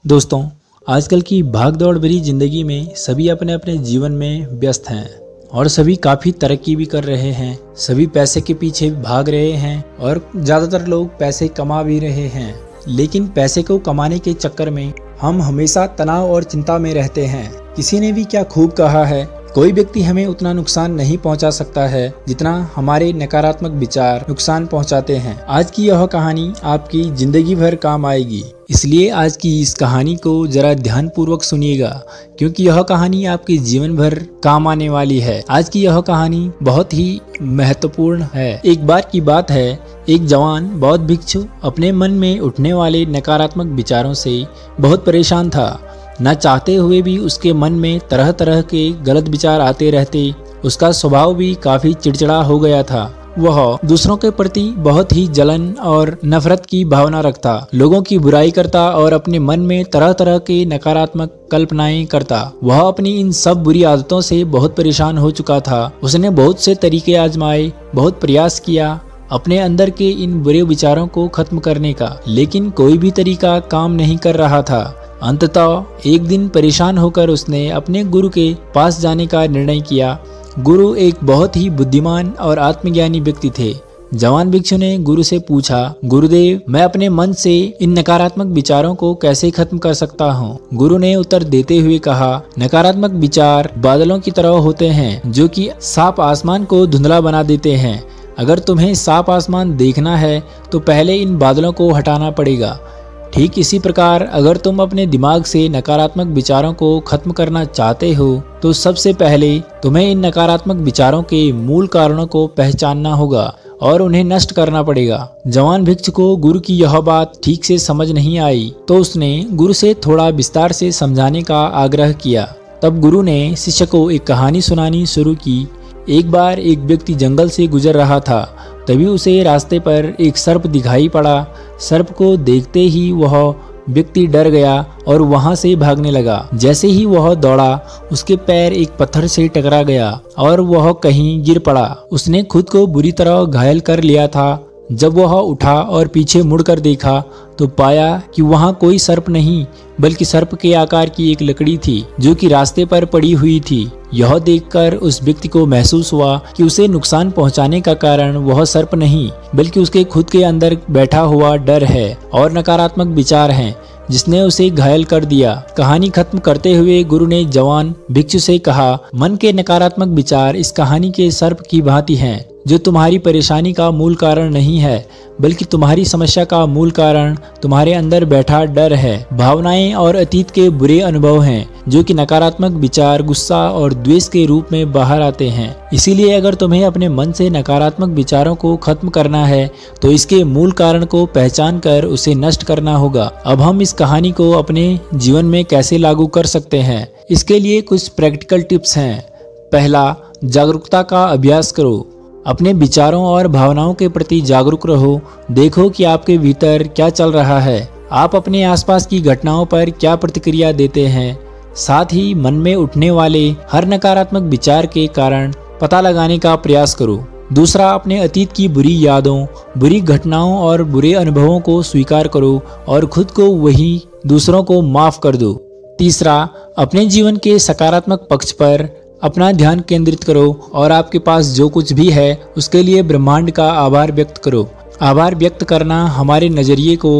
दोस्तों, आजकल की भाग-दौड़ भरी ज़िंदगी में सभी अपने-अपने जीवन में व्यस्त हैं और सभी काफ़ी तरक्की भी कर रहे हैं। सभी पैसे के पीछे भाग रहे हैं और ज़्यादातर लोग पैसे कमा भी रहे हैं। लेकिन पैसे को कमाने के चक्कर में हम हमेशा तनाव और चिंता में रहते हैं। किसी ने भी क्या खूब कहा है, कोई व्यक्ति हमें उतना नुकसान नहीं पहुंचा सकता है जितना हमारे नकारात्मक विचार नुकसान पहुंचाते हैं। आज की यह कहानी आपकी जिंदगी भर काम आएगी, इसलिए आज की इस कहानी को जरा ध्यानपूर्वक सुनिएगा, क्योंकि यह कहानी आपके जीवन भर काम आने वाली है। आज की यह कहानी बहुत ही महत्वपूर्ण है। एक बार की बात है, एक जवान बौद्ध भिक्षु अपने मन में उठने वाले नकारात्मक विचारों से बहुत परेशान था। न चाहते हुए भी उसके मन में तरह तरह के गलत विचार आते रहते। उसका स्वभाव भी काफी चिड़चिड़ा हो गया था। वह दूसरों के प्रति बहुत ही जलन और नफरत की भावना रखता, लोगों की बुराई करता और अपने मन में तरह तरह के नकारात्मक कल्पनाएं करता। वह अपनी इन सब बुरी आदतों से बहुत परेशान हो चुका था। उसने बहुत से तरीके आजमाए, बहुत प्रयास किया अपने अंदर के इन बुरे विचारों को खत्म करने का, लेकिन कोई भी तरीका काम नहीं कर रहा था। अंततः एक दिन परेशान होकर उसने अपने गुरु के पास जाने का निर्णय किया। गुरु एक बहुत ही बुद्धिमान और आत्मज्ञानी व्यक्ति थे। जवान भिक्षु ने गुरु से पूछा, गुरुदेव, मैं अपने मन से इन नकारात्मक विचारों को कैसे खत्म कर सकता हूँ? गुरु ने उत्तर देते हुए कहा, नकारात्मक विचार बादलों की तरह होते हैं जो कि साफ आसमान को धुंधला बना देते हैं। अगर तुम्हें साफ आसमान देखना है तो पहले इन बादलों को हटाना पड़ेगा। ठीक इसी प्रकार अगर तुम अपने दिमाग से नकारात्मक विचारों को खत्म करना चाहते हो तो सबसे पहले तुम्हें इन नकारात्मक विचारों के मूल कारणों को पहचानना होगा और उन्हें नष्ट करना पड़ेगा। जवान भिक्षु को गुरु की यह बात ठीक से समझ नहीं आई, तो उसने गुरु से थोड़ा विस्तार से समझाने का आग्रह किया। तब गुरु ने शिष्य को एक कहानी सुनानी शुरू की। एक बार एक व्यक्ति जंगल से गुजर रहा था, तभी उसे रास्ते पर एक सर्प दिखाई पड़ा। सर्प को देखते ही वह व्यक्ति डर गया और वहां से भागने लगा। जैसे ही वह दौड़ा, उसके पैर एक पत्थर से टकरा गया और वह कहीं गिर पड़ा। उसने खुद को बुरी तरह घायल कर लिया था। जब वह उठा और पीछे मुड़कर देखा तो पाया कि वहां कोई सर्प नहीं, बल्कि सर्प के आकार की एक लकड़ी थी जो कि रास्ते पर पड़ी हुई थी। यह देखकर उस व्यक्ति को महसूस हुआ कि उसे नुकसान पहुंचाने का कारण वह सर्प नहीं, बल्कि उसके खुद के अंदर बैठा हुआ डर है और नकारात्मक विचार हैं, जिसने उसे घायल कर दिया। कहानी खत्म करते हुए गुरु ने जवान भिक्षु से कहा, मन के नकारात्मक विचार इस कहानी के सर्प की भांति हैं, जो तुम्हारी परेशानी का मूल कारण नहीं है, बल्कि तुम्हारी समस्या का मूल कारण तुम्हारे अंदर बैठा डर है। भावनाएं और अतीत के बुरे अनुभव हैं, जो कि नकारात्मक विचार, गुस्सा और द्वेष के रूप में बाहर आते हैं। इसीलिए अगर तुम्हें अपने मन से नकारात्मक विचारों को खत्म करना है तो इसके मूल कारण को पहचान कर उसे नष्ट करना होगा। अब हम इस कहानी को अपने जीवन में कैसे लागू कर सकते हैं, इसके लिए कुछ प्रैक्टिकल टिप्स हैं। पहला, जागरूकता का अभ्यास करो। अपने विचारों और भावनाओं के प्रति जागरूक रहो। देखो कि आपके भीतर क्या चल रहा है। आप अपने आसपास की घटनाओं पर क्या प्रतिक्रिया देते हैं। साथ ही मन में उठने वाले हर नकारात्मक विचार के कारण पता लगाने का प्रयास करो। दूसरा, अपने अतीत की बुरी यादों, बुरी घटनाओं और बुरे अनुभवों को स्वीकार करो और खुद को वही दूसरों को माफ कर दो। तीसरा, अपने जीवन के सकारात्मक पक्ष पर अपना ध्यान केंद्रित करो और आपके पास जो कुछ भी है उसके लिए ब्रह्मांड का आभार व्यक्त करो। आभार व्यक्त करना हमारे नज़रिए को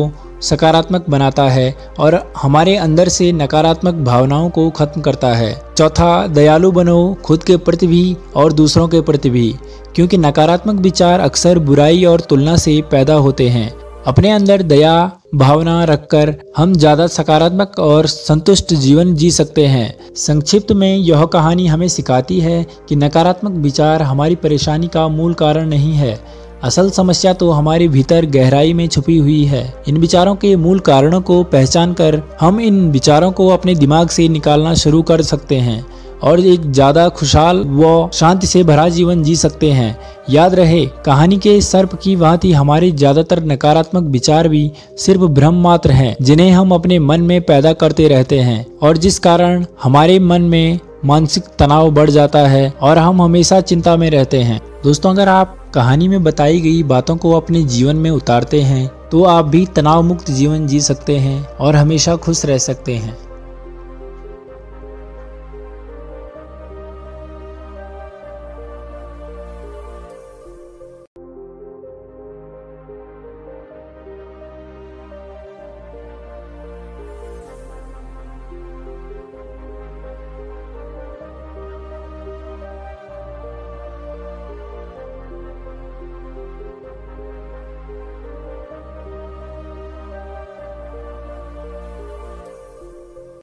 सकारात्मक बनाता है और हमारे अंदर से नकारात्मक भावनाओं को खत्म करता है। चौथा, दयालु बनो, खुद के प्रति भी और दूसरों के प्रति भी, क्योंकि नकारात्मक विचार अक्सर बुराई और तुलना से पैदा होते हैं। अपने अंदर दया भावना रखकर हम ज्यादा सकारात्मक और संतुष्ट जीवन जी सकते हैं। संक्षिप्त में यह कहानी हमें सिखाती है कि नकारात्मक विचार हमारी परेशानी का मूल कारण नहीं है। असल समस्या तो हमारे भीतर गहराई में छुपी हुई है। इन विचारों के मूल कारणों को पहचान कर हम इन विचारों को अपने दिमाग से निकालना शुरू कर सकते हैं और एक ज्यादा खुशहाल व शांति से भरा जीवन जी सकते हैं। याद रहे, कहानी के सर्प की भांति हमारे ज्यादातर नकारात्मक विचार भी सिर्फ भ्रम मात्र हैं, जिन्हें हम अपने मन में पैदा करते रहते हैं और जिस कारण हमारे मन में मानसिक तनाव बढ़ जाता है और हम हमेशा चिंता में रहते हैं। दोस्तों, अगर आप कहानी में बताई गई बातों को अपने जीवन में उतारते हैं तो आप भी तनाव मुक्त जीवन जी सकते हैं और हमेशा खुश रह सकते हैं।